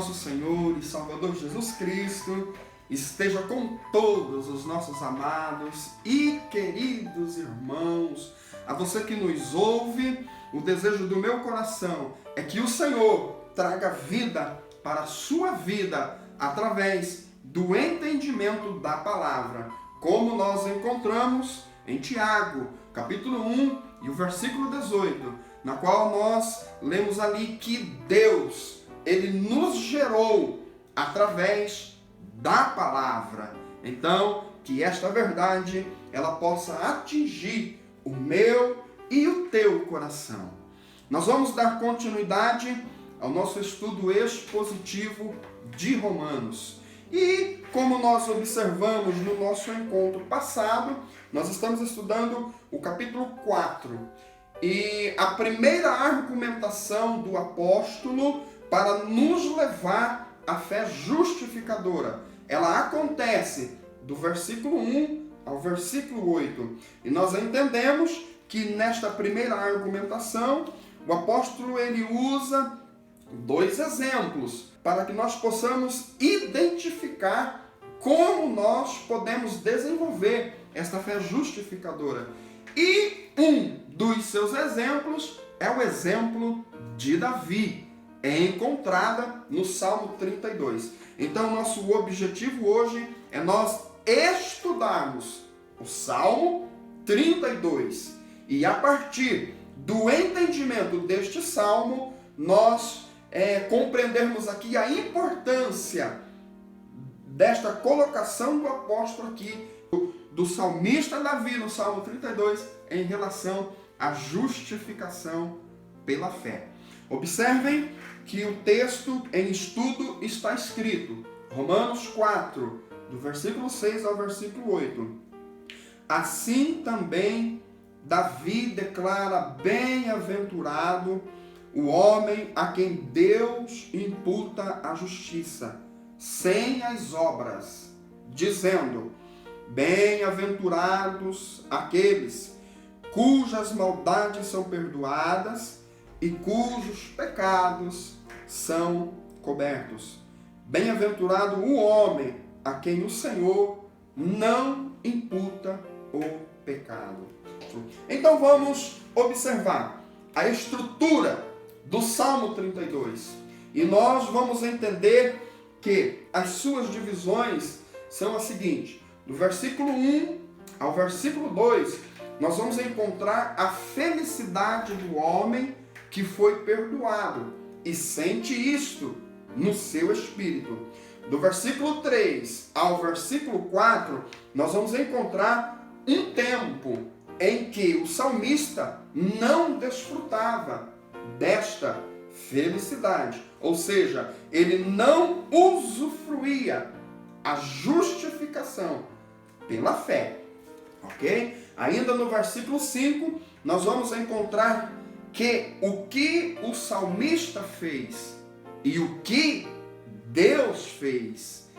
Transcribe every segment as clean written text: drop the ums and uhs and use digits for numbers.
nosso Senhor e Salvador Jesus Cristo esteja com todos os nossos amados e queridos irmãos. A você que nos ouve, o desejo do meu coração é que o Senhor traga vida para a sua vida através do entendimento da palavra, como nós encontramos em Tiago, capítulo 1 e o versículo 18, na qual nós lemos ali que Deus, Ele nos gerou através da palavra. Então, que esta verdade, ela possa atingir o meu e o teu coração. Nós vamos dar continuidade ao nosso estudo expositivo de Romanos. E, como nós observamos no nosso encontro passado, nós estamos estudando o capítulo 4. E a primeira argumentação do apóstolo para nos levar à fé justificadora, ela acontece do versículo 1 ao versículo 8. E nós entendemos que nesta primeira argumentação, o apóstolo ele usa dois exemplos para que nós possamos identificar como nós podemos desenvolver esta fé justificadora. E um dos seus exemplos é o exemplo de Davi, encontrada no Salmo 32. Então, nosso objetivo hoje é nós estudarmos o Salmo 32. E a partir do entendimento deste Salmo, nós compreendermos aqui a importância desta colocação do apóstolo aqui, do salmista Davi no Salmo 32, em relação à justificação pela fé. Observem que o texto em estudo está escrito, Romanos 4, do versículo 6 ao versículo 8. Assim também Davi declara bem-aventurado o homem a quem Deus imputa a justiça, sem as obras, dizendo: bem-aventurados aqueles cujas maldades são perdoadas e cujos pecados são cobertos. Bem-aventurado o homem a quem o Senhor não imputa o pecado. Então vamos observar a estrutura do Salmo 32. E nós vamos entender que as suas divisões são as seguintes. Do versículo 1 ao versículo 2, nós vamos encontrar a felicidade do homem que foi perdoado e sente isto no seu espírito. Do versículo 3 ao versículo 4, nós vamos encontrar um tempo em que o salmista não desfrutava desta felicidade, ou seja, ele não usufruía a justificação pela fé, ok? Ainda no versículo 5, nós vamos encontrar que o que o salmista fez e o que Deus fez,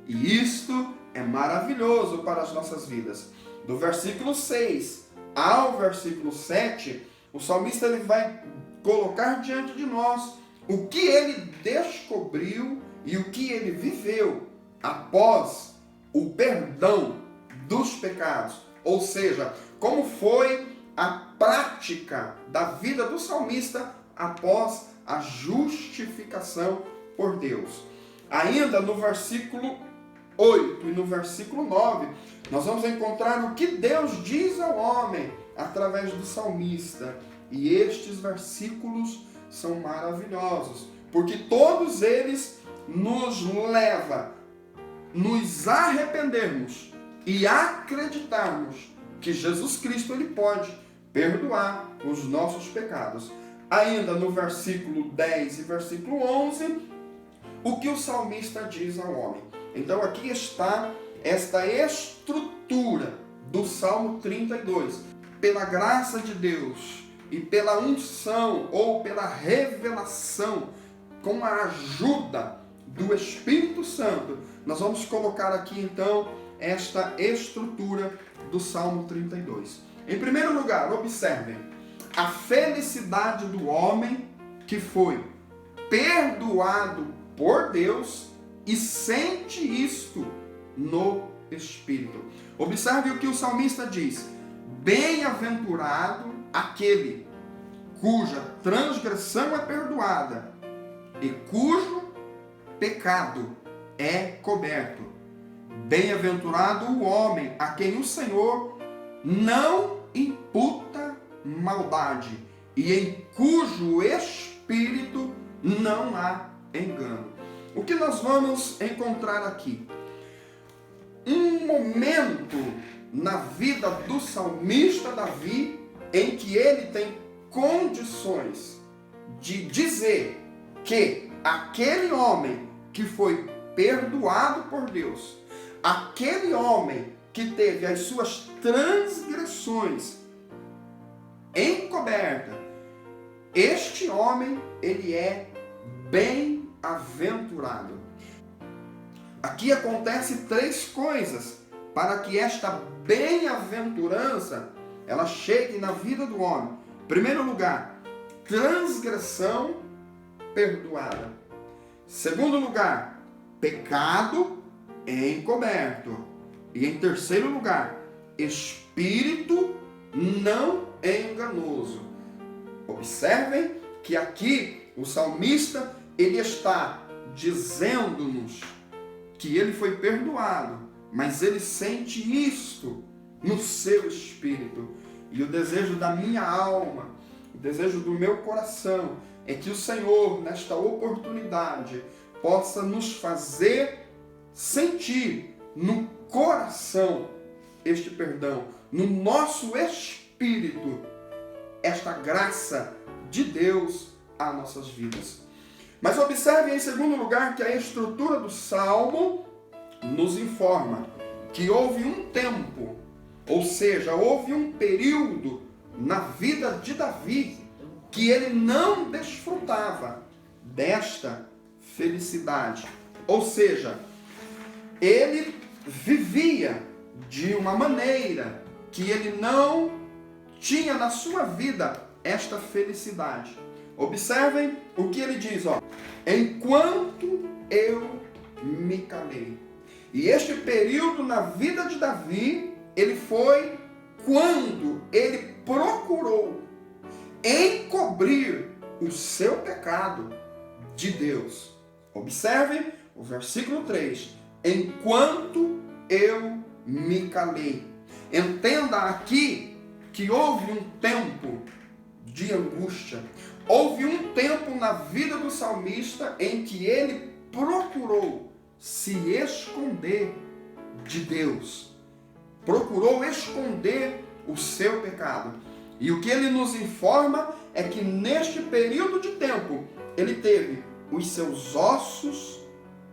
e isto é maravilhoso para as nossas vidas. Do versículo 6 ao versículo 7, o salmista ele vai colocar diante de nós o que ele descobriu e o que ele viveu após o perdão dos pecados. Ou seja, como foi a prática da vida do salmista após a justificação por Deus. Ainda no versículo 8 e no versículo 9, nós vamos encontrar o que Deus diz ao homem através do salmista. E estes versículos são maravilhosos, porque todos eles nos levam, nos arrependermos e acreditarmos que Jesus Cristo ele pode perdoar os nossos pecados. Ainda no versículo 10 e versículo 11, o que o salmista diz ao homem. Então aqui está esta estrutura do Salmo 32. Pela graça de Deus e pela unção ou pela revelação, com a ajuda do Espírito Santo, nós vamos colocar aqui então esta estrutura do Salmo 32. Em primeiro lugar, observem a felicidade do homem que foi perdoado por Deus e sente isto no espírito. Observe o que o salmista diz: bem-aventurado aquele cuja transgressão é perdoada e cujo pecado é coberto. Bem-aventurado o homem a quem o Senhor não imputa maldade e em cujo espírito não há engano. O que nós vamos encontrar aqui? Um momento na vida do salmista Davi em que ele tem condições de dizer que aquele homem que foi perdoado por Deus, aquele homem que teve as suas transgressões encobertas, este homem, ele é bem-aventurado. Aqui acontece três coisas para que esta bem-aventurança ela chegue na vida do homem. Em primeiro lugar, transgressão perdoada. Segundo lugar, pecado encoberto. E em terceiro lugar, espírito não enganoso. Observem que aqui o salmista ele está dizendo-nos que ele foi perdoado, mas ele sente isto no seu espírito. E o desejo da minha alma, o desejo do meu coração é que o Senhor, nesta oportunidade, possa nos fazer sentir no coração este perdão, no nosso espírito, esta graça de Deus às nossas vidas. Mas observe em segundo lugar que a estrutura do Salmo nos informa que houve um tempo, ou seja, houve um período na vida de Davi que ele não desfrutava desta felicidade. Ou seja, ele vivia de uma maneira que ele não tinha na sua vida esta felicidade. Observem o que ele diz, ó. Enquanto eu me calei. E este período na vida de Davi, ele foi quando ele procurou encobrir o seu pecado de Deus. Observe o versículo 3. Enquanto eu me calei. Entenda aqui que houve um tempo de angústia. Houve um tempo na vida do salmista em que ele procurou se esconder de Deus. Procurou esconder o seu pecado. E o que ele nos informa é que neste período de tempo ele teve os seus ossos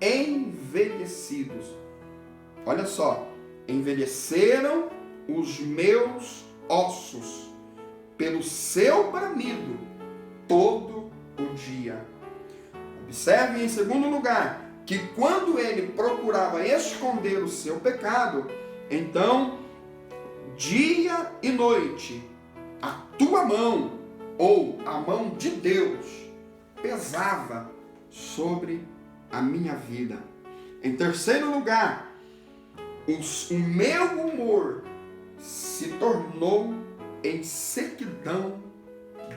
envelhecidos. Olha só, envelheceram os meus ossos pelo seu bramido todo o dia. Observe em segundo lugar que quando ele procurava esconder o seu pecado, então dia e noite a tua mão ou a mão de Deus pesava sobre a minha vida. Em terceiro lugar, o meu humor se tornou em sequidão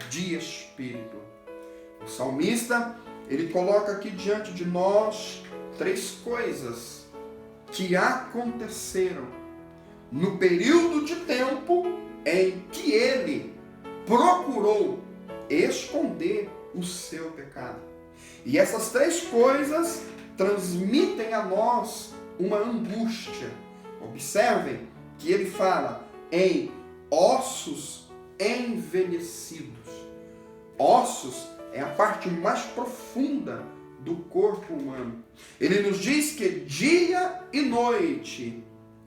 de espírito. O salmista, ele coloca aqui diante de nós três coisas que aconteceram no período de tempo em que ele procurou esconder o seu pecado. E essas três coisas transmitem a nós uma angústia. Observem que ele fala em ossos envelhecidos. Ossos é a parte mais profunda do corpo humano. Ele nos diz que dia e noite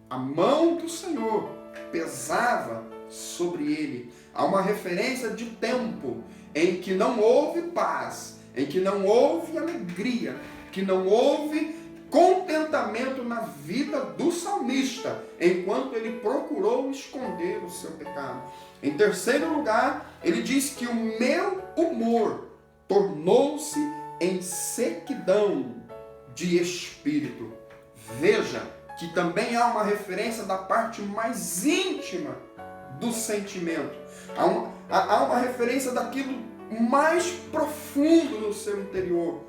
a mão do Senhor pesava sobre ele. Há uma referência de tempo em que não houve paz, em que não houve alegria, que não houve contentamento na vida do salmista, enquanto ele procurou esconder o seu pecado. Em terceiro lugar, ele diz que o meu humor tornou-se em sequidão de espírito. Veja que também há uma referência da parte mais íntima do sentimento. Há uma referência daquilo mais profundo no seu interior.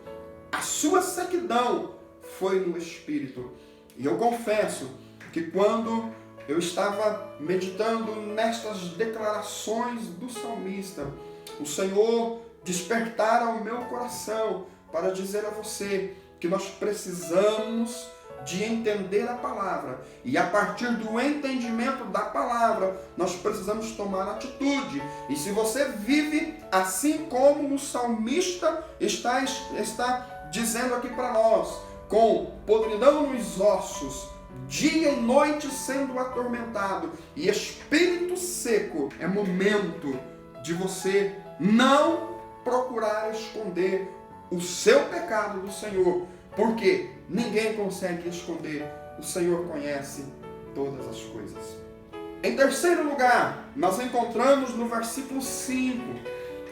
A sua sequidão foi no espírito. E eu confesso que quando eu estava meditando nestas declarações do salmista, o Senhor despertara ao meu coração para dizer a você que nós precisamos de entender a palavra. E a partir do entendimento da palavra, nós precisamos tomar atitude. E se você vive assim como o salmista está dizendo aqui para nós, com podridão nos ossos, dia e noite sendo atormentado e espírito seco, é momento de você não procurar esconder o seu pecado do Senhor, porque ninguém consegue esconder, o Senhor conhece todas as coisas. Em terceiro lugar, nós encontramos no versículo 5,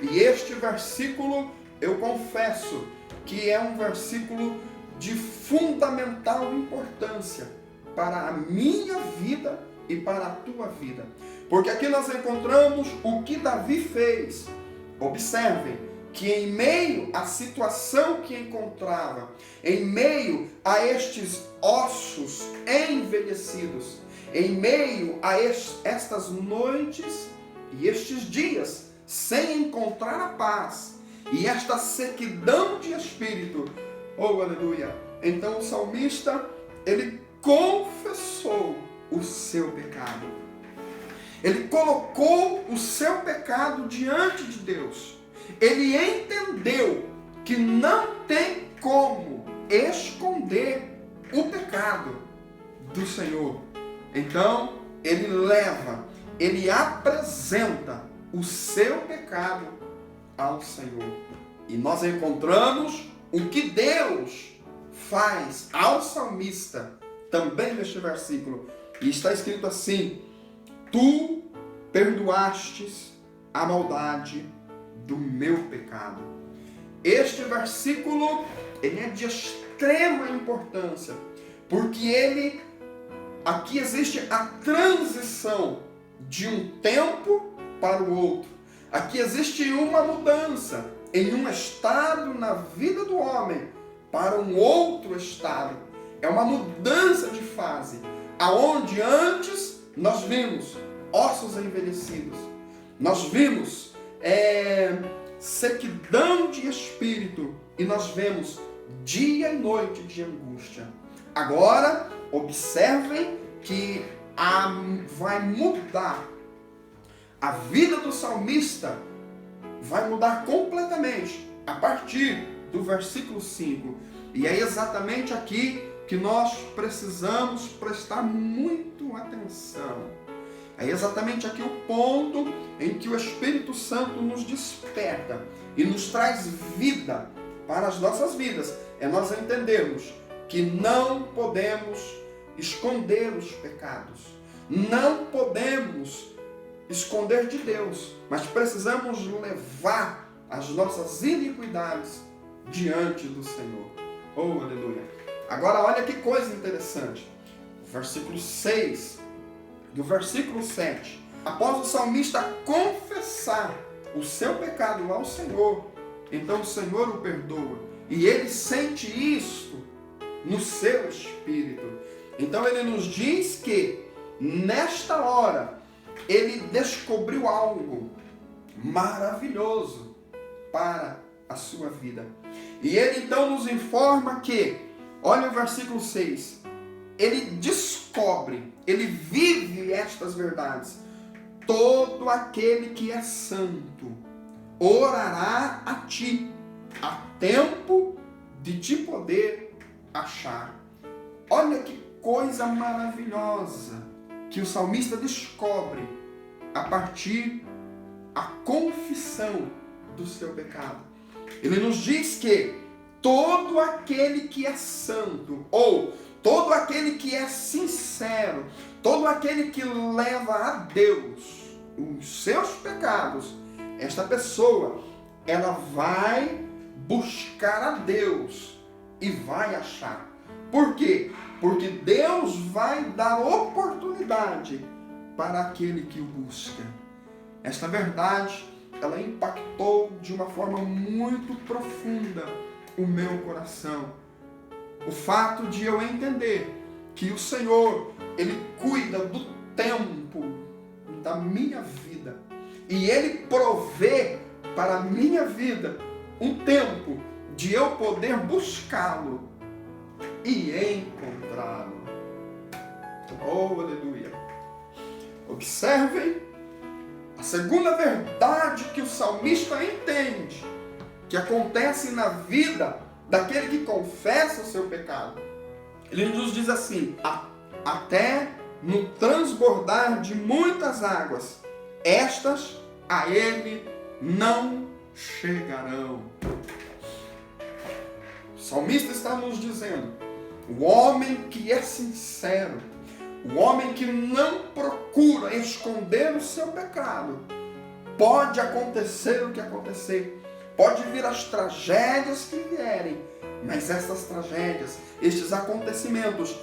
e este versículo, eu confesso, que é um versículo de fundamental importância para a minha vida e para a tua vida. Porque aqui nós encontramos o que Davi fez. Observem que em meio à situação que encontrava, em meio a estes ossos envelhecidos, em meio a estas noites e estes dias sem encontrar a paz e esta sequidão de espírito, oh aleluia, então o salmista, ele confessou o seu pecado. Ele colocou o seu pecado diante de Deus. Ele entendeu que não tem como esconder o pecado do Senhor. Então, ele apresenta o seu pecado ao Senhor. E nós encontramos o que Deus faz ao salmista, também neste versículo. E está escrito assim: tu perdoastes a maldade do meu pecado. Este versículo, ele é de extrema importância, porque aqui existe a transição de um tempo para o outro. Aqui existe uma mudança em um estado na vida do homem para um outro estado. É uma mudança de fase, aonde antes nós vimos ossos envelhecidos, nós vimos sequidão de espírito e nós vemos dia e noite de angústia. Agora, observem que vai mudar. A vida do salmista vai mudar completamente a partir do versículo 5. E é exatamente aqui que nós precisamos prestar muito atenção. É exatamente aqui o ponto em que o Espírito Santo nos desperta e nos traz vida para as nossas vidas. É nós entendermos que não podemos esconder os pecados. Não podemos esconder de Deus, mas precisamos levar as nossas iniquidades diante do Senhor. Oh, aleluia! Agora olha que coisa interessante. O versículo 6, do versículo 7. Após o salmista confessar o seu pecado ao Senhor, então o Senhor o perdoa. E ele sente isto no seu espírito. Então ele nos diz que nesta hora ele descobriu algo maravilhoso para a sua vida. E ele então nos informa que, olha o versículo 6, ele descobre, ele vive estas verdades. Todo aquele que é santo orará a ti, a tempo de te poder achar. Olha que coisa maravilhosa que o salmista descobre a partir da confissão do seu pecado. Ele nos diz que todo aquele que é santo, ou todo aquele que é sincero, todo aquele que leva a Deus os seus pecados, esta pessoa, ela vai buscar a Deus e vai achar. Por quê? Porque Deus vai dar oportunidade para aquele que o busca. Esta verdade, ela impactou de uma forma muito profunda o meu coração. O fato de eu entender que o Senhor, Ele cuida do tempo da minha vida. E Ele provê para a minha vida um tempo de eu poder buscá-lo e encontrá-lo. Oh, aleluia! Observem a segunda verdade que o salmista entende, que acontece na vida daquele que confessa o seu pecado. Ele nos diz assim: até no transbordar de muitas águas, estas a ele não chegarão. O salmista está nos dizendo: o homem que é sincero, o homem que não procura esconder o seu pecado, pode acontecer o que acontecer, pode vir as tragédias que vierem, mas essas tragédias, estes acontecimentos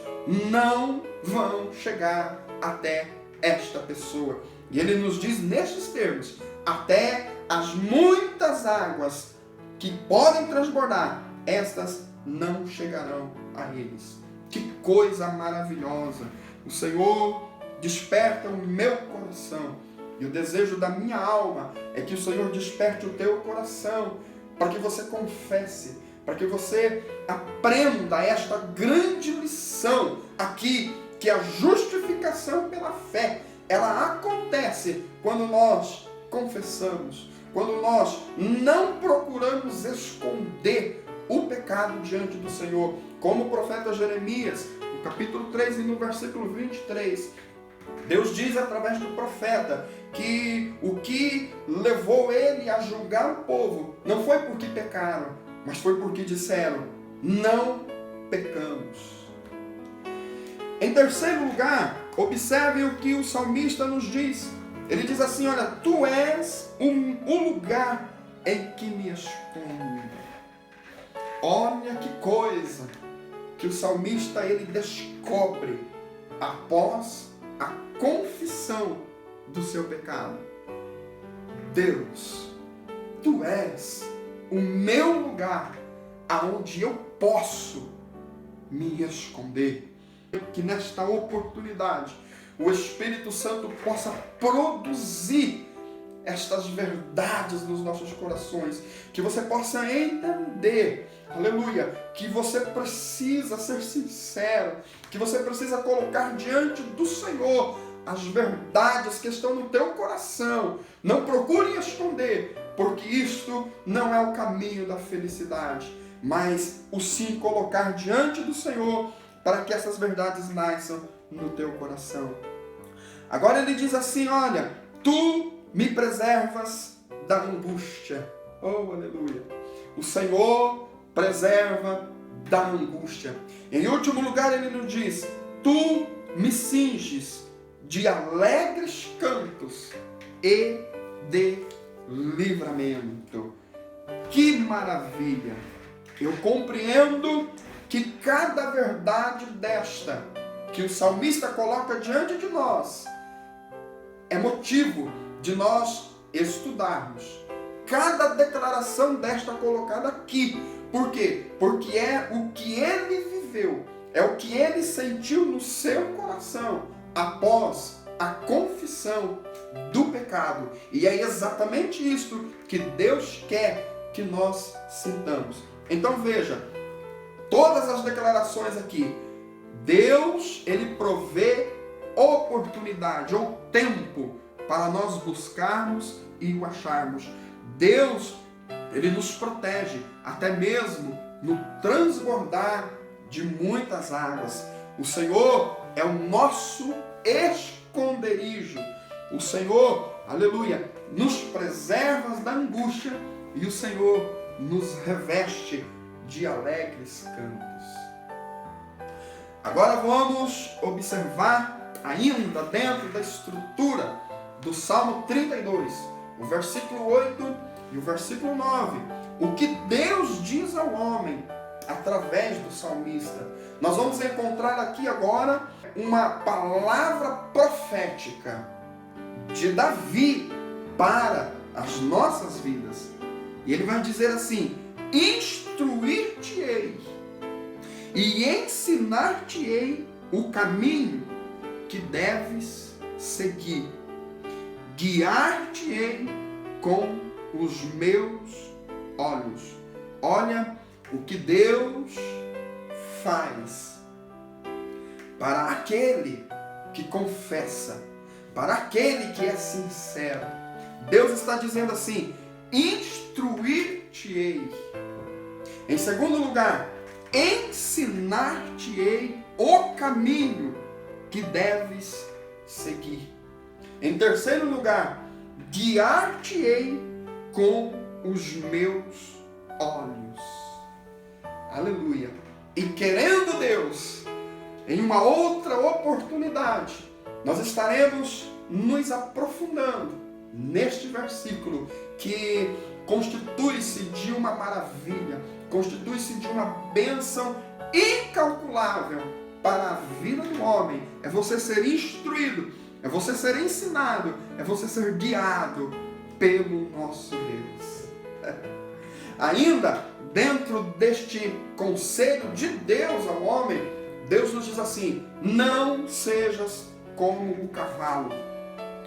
não vão chegar até esta pessoa. E ele nos diz nestes termos: até as muitas águas que podem transbordar, estas não chegarão a eles. Que coisa maravilhosa! O Senhor desperta o meu coração, e o desejo da minha alma é que o Senhor desperte o teu coração, para que você confesse, para que você aprenda esta grande lição aqui, que a justificação pela fé, ela acontece quando nós confessamos, quando nós não procuramos esconder o pecado diante do Senhor. Como o profeta Jeremias, no capítulo 3 e no versículo 23, Deus diz através do profeta que o que levou ele a julgar o povo não foi porque pecaram, mas foi porque disseram: não pecamos. Em terceiro lugar, observe o que o salmista nos diz. Ele diz assim: olha, tu és o lugar em que me escondo. Olha que coisa que o salmista ele descobre após a confissão do seu pecado. Deus, tu és o meu lugar aonde eu posso me esconder. Que nesta oportunidade o Espírito Santo possa produzir estas verdades nos nossos corações, que você possa entender, aleluia, que você precisa ser sincero, que você precisa colocar diante do Senhor as verdades que estão no teu coração. Não procure esconder, porque isto não é o caminho da felicidade, mas o sim colocar diante do Senhor, para que essas verdades nasçam no teu coração. Agora ele diz assim: olha, tu me preservas da angústia. Oh, aleluia. O Senhor preserva da angústia. Em último lugar ele nos diz: tu me cinges de alegres cantos e de livramento. Que maravilha! Eu compreendo que cada verdade desta que o salmista coloca diante de nós é motivo de nós estudarmos. Cada declaração desta colocada aqui. Por quê? Porque é o que ele viveu, é o que ele sentiu no seu coração após a confissão do pecado. E é exatamente isso que Deus quer que nós sintamos. Então veja, todas as declarações aqui, Deus, ele provê oportunidade ou tempo para nós buscarmos e o acharmos. Deus, ele nos protege até mesmo no transbordar de muitas águas. O Senhor é o nosso esconderijo. O Senhor, aleluia, nos preserva da angústia e o Senhor nos reveste de alegres cantos. Agora vamos observar ainda dentro da estrutura do Salmo 32, o versículo 8 e o versículo 9. o que Deus diz ao homem através do salmista. Nós vamos encontrar aqui agora uma palavra profética de Davi para as nossas vidas. E ele vai dizer assim: instruir-te-ei e ensinar-te-ei o caminho que deves seguir. Guiar-te-ei com os meus olhos. Olha o que Deus faz para aquele que confessa, para aquele que é sincero. Deus está dizendo assim: instruir-te-ei. Em segundo lugar, ensinar-te-ei o caminho que deves seguir. Em terceiro lugar, guiar-te-ei com os meus olhos. Aleluia. E querendo Deus, em uma outra oportunidade, nós estaremos nos aprofundando neste versículo que constitui-se de uma maravilha, constitui-se de uma bênção incalculável para a vida do homem. É você ser instruído, é você ser ensinado, é você ser guiado pelo nosso Deus. Ainda dentro deste conselho de Deus ao homem, Deus nos diz assim: não sejas como o cavalo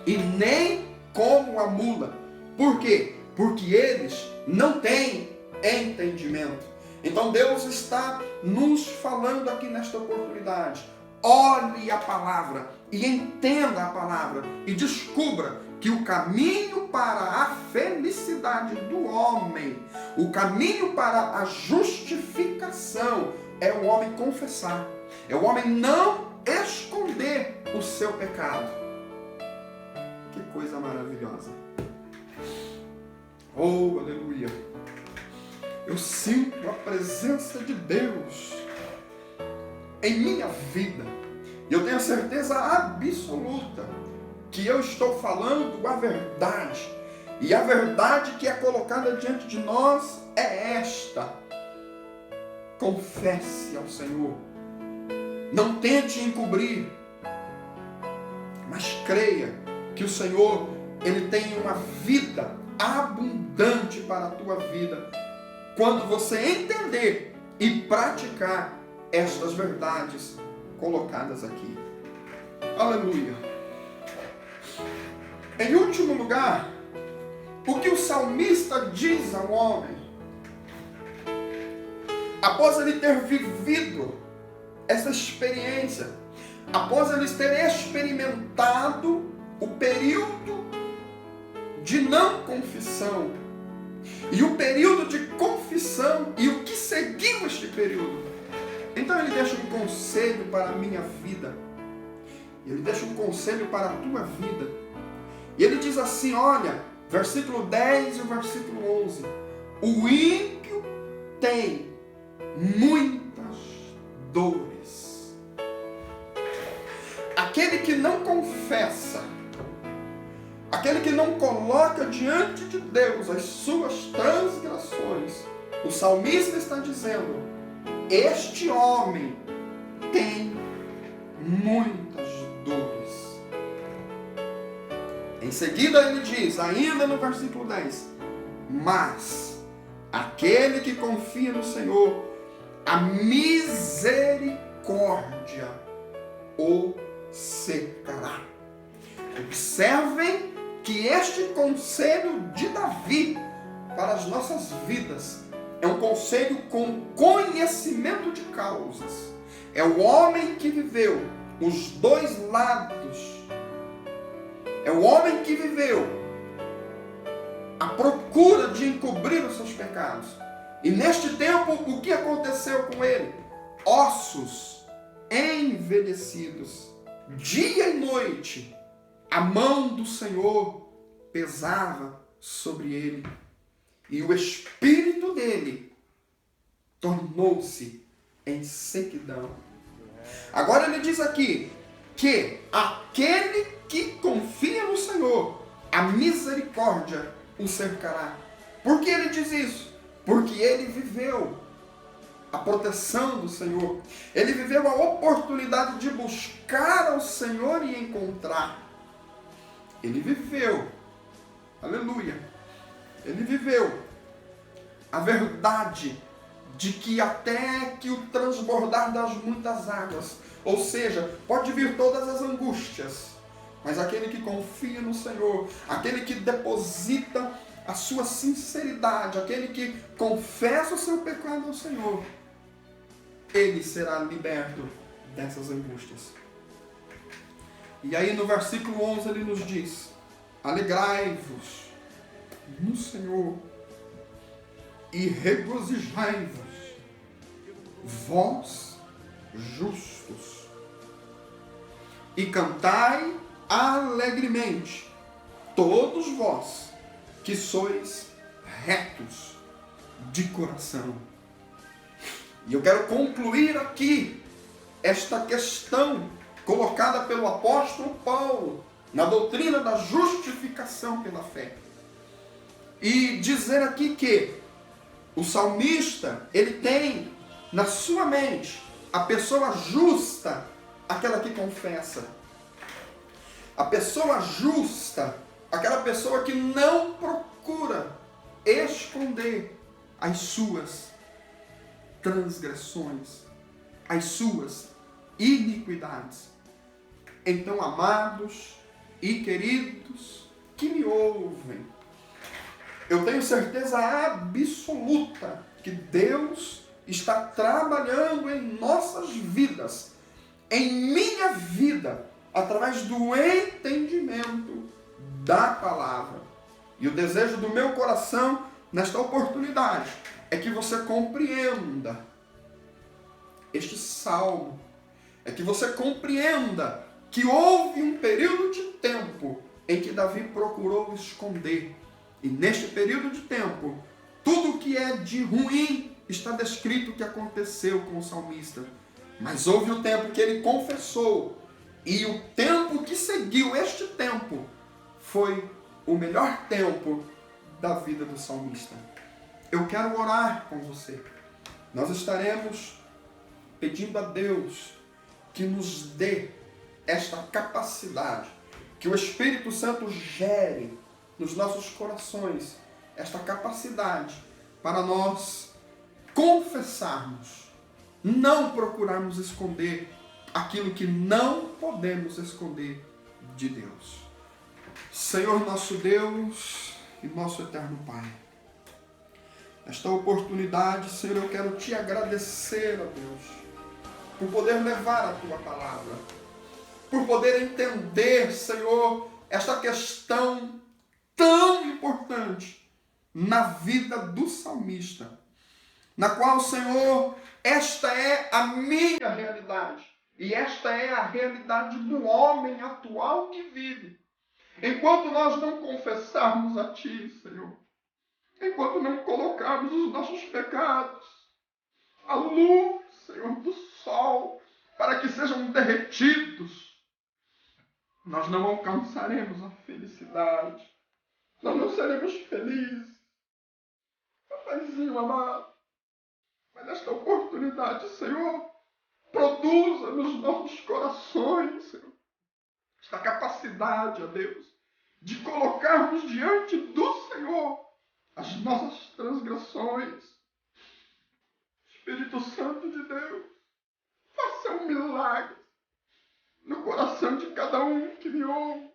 e nem como a mula. Por quê? Porque eles não têm entendimento. Então Deus está nos falando aqui nesta oportunidade. Olhe a palavra e entenda a palavra e descubra que o caminho para a felicidade do homem, o caminho para a justificação é o homem confessar, é o homem não esconder o seu pecado. Que coisa maravilhosa. Oh, aleluia. Eu sinto a presença de Deus em minha vida. E eu tenho a certeza absoluta que eu estou falando a verdade. E a verdade que é colocada diante de nós é esta: confesse ao Senhor. Não tente encobrir, mas creia que o Senhor, Ele tem uma vida abundante para a tua vida, quando você entender e praticar estas verdades colocadas aqui. Aleluia. Em último lugar, o que o salmista diz ao homem, após ele ter vivido essa experiência, após eles terem experimentado o período de não confissão e o período de confissão e o que seguiu este período, então ele deixa um conselho para a minha vida, ele deixa um conselho para a tua vida, e ele diz assim: olha, versículo 10 e o versículo 11, o ímpio tem muitas dores. Aquele que não confessa, aquele que não coloca diante de Deus as suas transgressões, o salmista está dizendo: este homem tem muitas dores. Em seguida ele diz, ainda no versículo 10, mas aquele que confia no Senhor, a misericórdia o cercará. Observem que este conselho de Davi para as nossas vidas é um conselho com conhecimento de causas. É o homem que viveu os dois lados. É o homem que viveu a procura de encobrir os seus pecados. E neste tempo, o que aconteceu com ele? Ossos envelhecidos. Dia e noite, a mão do Senhor pesava sobre ele. E o espírito dele tornou-se em sequidão. Agora ele diz aqui que aquele que confia no Senhor, a misericórdia o cercará. Por que ele diz isso? porque ele viveu a proteção do Senhor. Ele viveu a oportunidade de buscar ao Senhor e encontrar. Ele viveu, aleluia, ele viveu a verdade de que até que o transbordar das muitas águas, ou seja, pode vir todas as angústias, mas aquele que confia no Senhor, aquele que deposita a sua sinceridade, aquele que confessa o seu pecado ao Senhor, ele será liberto dessas angústias. E aí no versículo 11 ele nos diz: alegrai-vos no Senhor e regozijai-vos, vós justos, e cantai alegremente, todos vós que sois retos de coração. E eu quero concluir aqui esta questão colocada pelo apóstolo Paulo na doutrina da justificação pela fé. E dizer aqui que o salmista, ele tem na sua mente a pessoa justa, aquela que confessa. A pessoa justa, aquela pessoa que não procura esconder as suas transgressões, as suas iniquidades. Então, amados e queridos que me ouvem, eu tenho certeza absoluta que Deus está trabalhando em nossas vidas, em minha vida, através do entendimento da palavra. E o desejo do meu coração nesta oportunidade é que você compreenda este salmo, é que você compreenda que houve um período de tempo em que Davi procurou esconder. E neste período de tempo, tudo que é de ruim está descrito que aconteceu com o salmista. Mas houve o tempo que ele confessou, e o tempo que seguiu este tempo foi o melhor tempo da vida do salmista. Eu quero orar com você. Nós estaremos pedindo a Deus que nos dê esta capacidade, que o Espírito Santo gere nos nossos corações esta capacidade para nós confessarmos, não procurarmos esconder aquilo que não podemos esconder de Deus. Senhor nosso Deus e nosso eterno Pai, nesta oportunidade, Senhor, eu quero te agradecer, ó Deus, por poder levar a tua palavra, por poder entender, Senhor, esta questão tão importante na vida do salmista, na qual, Senhor, esta é a minha realidade e esta é a realidade do homem atual que vive. Enquanto nós não confessarmos a Ti, Senhor, enquanto não colocarmos os nossos pecados à luz, Senhor, do sol, para que sejam derretidos, nós não alcançaremos a felicidade. Nós não seremos felizes. Papaizinho amado, mas nesta oportunidade, Senhor, produza nos nossos corações, Senhor, esta capacidade, ó Deus, de colocarmos diante do Senhor as nossas transgressões. Espírito Santo de Deus, faça um milagre no coração de cada um que me ouve.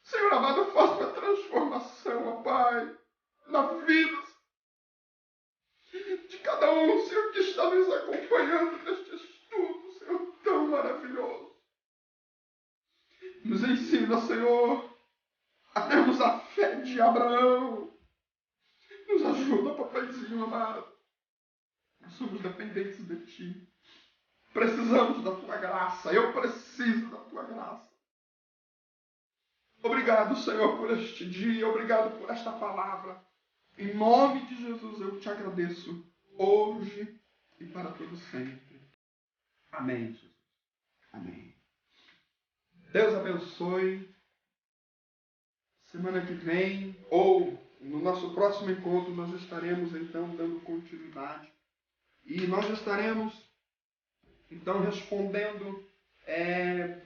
Senhor amado, faça uma transformação, ó Pai, na vida de cada um, Senhor, que está nos acompanhando neste estudo, Senhor, tão maravilhoso. Nos ensina, Senhor, a termos a fé de Abraão. Nos ajuda, papaizinho amado. Nós somos dependentes de Ti. Precisamos da Tua graça. Eu preciso da Tua graça. Obrigado, Senhor, por este dia. Obrigado por esta palavra. Em nome de Jesus eu te agradeço, hoje e para todo sempre. Amém, Jesus. Amém. Deus abençoe. Semana que vem, ou No nosso próximo encontro nós estaremos então dando continuidade e nós estaremos então respondendo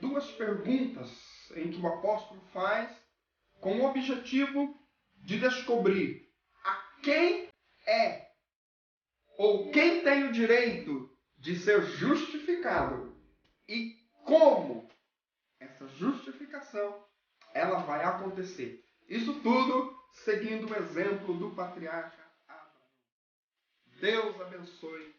duas perguntas em que o apóstolo faz com o objetivo de descobrir a quem é ou quem tem o direito de ser justificado e como essa justificação ela vai acontecer. Isso tudo seguindo o exemplo do patriarca Abraão. Deus abençoe